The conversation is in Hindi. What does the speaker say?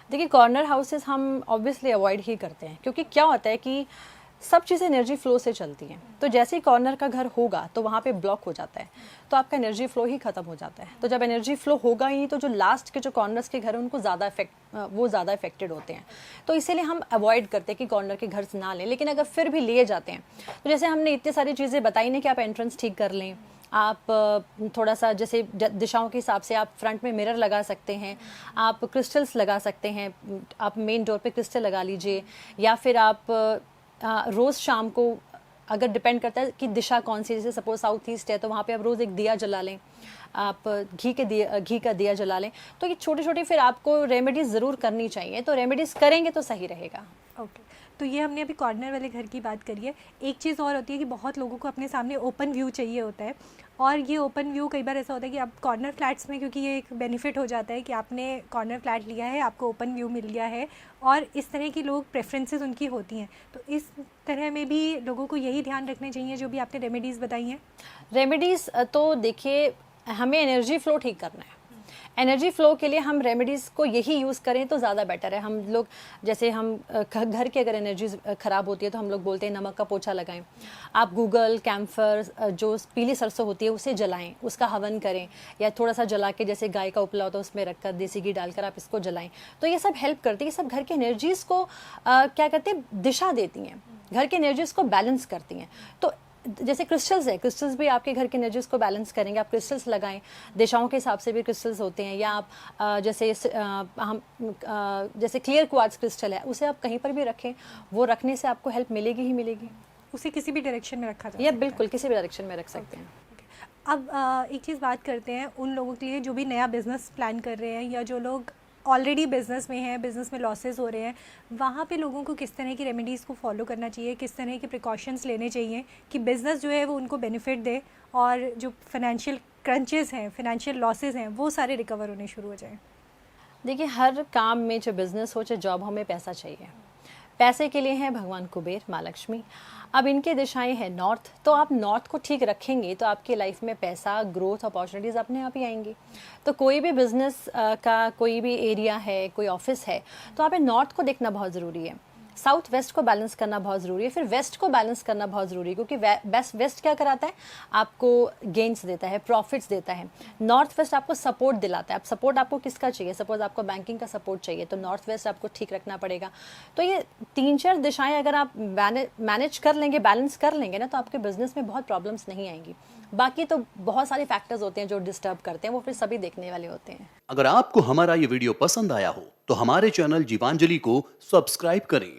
देखिए कॉर्नर हाउसेस हम ऑब्वियसली अवॉइड ही करते हैं, क्योंकि क्या होता है कि सब चीज़ें एनर्जी फ्लो से चलती हैं। तो जैसे ही कॉर्नर का घर होगा तो वहाँ पे ब्लॉक हो जाता है, तो आपका एनर्जी फ्लो ही खत्म हो जाता है। तो जब एनर्जी फ्लो होगा ही तो जो लास्ट के जो कॉर्नर्स के घर हैं उनको ज़्यादा इफेक्टेड होते हैं। तो इसीलिए हम अवॉइड करते हैं कि कॉर्नर के घर से ना लें। लेकिन अगर फिर भी लिए जाते हैं तो जैसे हमने इतनी सारी चीज़ें बताई नहीं कि आप एंट्रेंस ठीक कर लें, आप थोड़ा सा जैसे दिशाओं के हिसाब से आप फ्रंट में मिरर लगा सकते हैं, आप क्रिस्टल्स लगा सकते हैं, आप मेन डोर पे क्रिस्टल लगा लीजिए, या फिर आप रोज़ शाम को, अगर डिपेंड करता है कि दिशा कौन सी, जैसे सपोज साउथ ईस्ट है तो वहाँ पे आप रोज़ एक दिया जला लें, आप घी का दिया जला लें। तो ये छोटी छोटी फिर आपको रेमेडीज़ ज़रूर करनी चाहिए, तो रेमेडीज़ करेंगे तो सही रहेगा। ओके तो ये हमने अभी कॉर्नर वाले घर की बात करी है। एक चीज़ और होती है कि बहुत लोगों को अपने सामने ओपन व्यू चाहिए होता है, और ये ओपन व्यू कई बार ऐसा होता है कि आप कॉर्नर फ्लैट्स में, क्योंकि ये एक बेनिफिट हो जाता है कि आपने कॉर्नर फ्लैट लिया है, आपको ओपन व्यू मिल गया है, और इस तरह की लोग प्रेफरेंसेस उनकी होती हैं। तो इस तरह में भी लोगों को यही ध्यान रखने चाहिए जो भी आपने रेमेडीज़ बताई हैं। रेमेडीज़ तो देखिए, हमें एनर्जी फ्लो ठीक करना है। एनर्जी फ्लो के लिए हम रेमेडीज़ को यही यूज़ करें तो ज़्यादा बेटर है। हम लोग जैसे हम घर की अगर एनर्जी ख़राब होती है तो हम लोग बोलते हैं नमक का पोछा लगाएं। आप गूगल कैम्फर, जो पीली सरसों होती है उसे जलाएं, उसका हवन करें, या थोड़ा सा जला के जैसे गाय का उपला होता है उसमें रखकर देसी घी डालकर आप इसको जलाएं। तो ये सब हेल्प करती है, ये सब घर की एनर्जीज़ को क्या करते हैं, दिशा देती हैं, घर की एनर्जीज़ को बैलेंस करती हैं। तो जैसे क्रिस्टल्स है, क्रिस्टल्स भी आपके घर के एनर्जीज को बैलेंस करेंगे। आप क्रिस्टल्स लगाएं, दिशाओं के हिसाब से भी क्रिस्टल्स होते हैं, या आप जैसे क्लियर क्वार्ट्ज क्रिस्टल है उसे आप कहीं पर भी रखें, वो रखने से आपको हेल्प मिलेगी ही मिलेगी। उसे किसी भी डायरेक्शन में रखा जा सकता या है। बिल्कुल किसी भी डायरेक्शन में रख सकते हैं। अब एक चीज़ बात करते हैं उन लोगों के लिए जो भी नया बिज़नेस प्लान कर रहे हैं, या जो लोग ऑलरेडी बिज़नेस में हैं, बिज़नेस में लॉसेस हो रहे हैं, वहाँ पे लोगों को किस तरह की रेमेडीज़ को फॉलो करना चाहिए, किस तरह के प्रिकॉशंस लेने चाहिए कि बिज़नेस जो है वो उनको बेनिफिट दे, और जो फाइनेंशियल क्रंचेस हैं, फाइनेंशियल लॉसेस हैं, वो सारे रिकवर होने शुरू हो जाएं। देखिए, हर काम में, चाहे बिजनेस हो चाहे जॉब हो, हमें पैसा चाहिए। पैसे के लिए हैं भगवान कुबेर, माँ लक्ष्मी। अब इनके दिशाएं हैं नॉर्थ, तो आप नॉर्थ को ठीक रखेंगे तो आपकी लाइफ में पैसा, ग्रोथ, अपॉर्चुनिटीज़ अपने आप ही आएंगी। तो कोई भी बिजनेस का कोई भी एरिया है, कोई ऑफिस है, तो आप नॉर्थ को देखना बहुत ज़रूरी है। साउथ वेस्ट को बैलेंस करना बहुत ज़रूरी है, फिर वेस्ट को बैलेंस करना बहुत ज़रूरी है, क्योंकि वेस्ट क्या कराता है, आपको गेन्स देता है, प्रॉफिट्स देता है। नॉर्थ वेस्ट आपको सपोर्ट दिलाता है। अब सपोर्ट आपको किसका चाहिए, सपोज आपको बैंकिंग का सपोर्ट चाहिए तो नॉर्थ वेस्ट आपको ठीक रखना पड़ेगा। तो ये 3-4 दिशाएं अगर आप मैनेज कर लेंगे, बैलेंस कर लेंगे ना, तो आपके बिजनेस में बहुत प्रॉब्लम्स नहीं आएंगी। बाकी तो बहुत सारे फैक्टर्स होते हैं जो डिस्टर्ब करते हैं, वो फिर सभी देखने वाले होते हैं। अगर आपको हमारा ये वीडियो पसंद आया हो तो हमारे चैनल जीवांजलि को सब्सक्राइब करें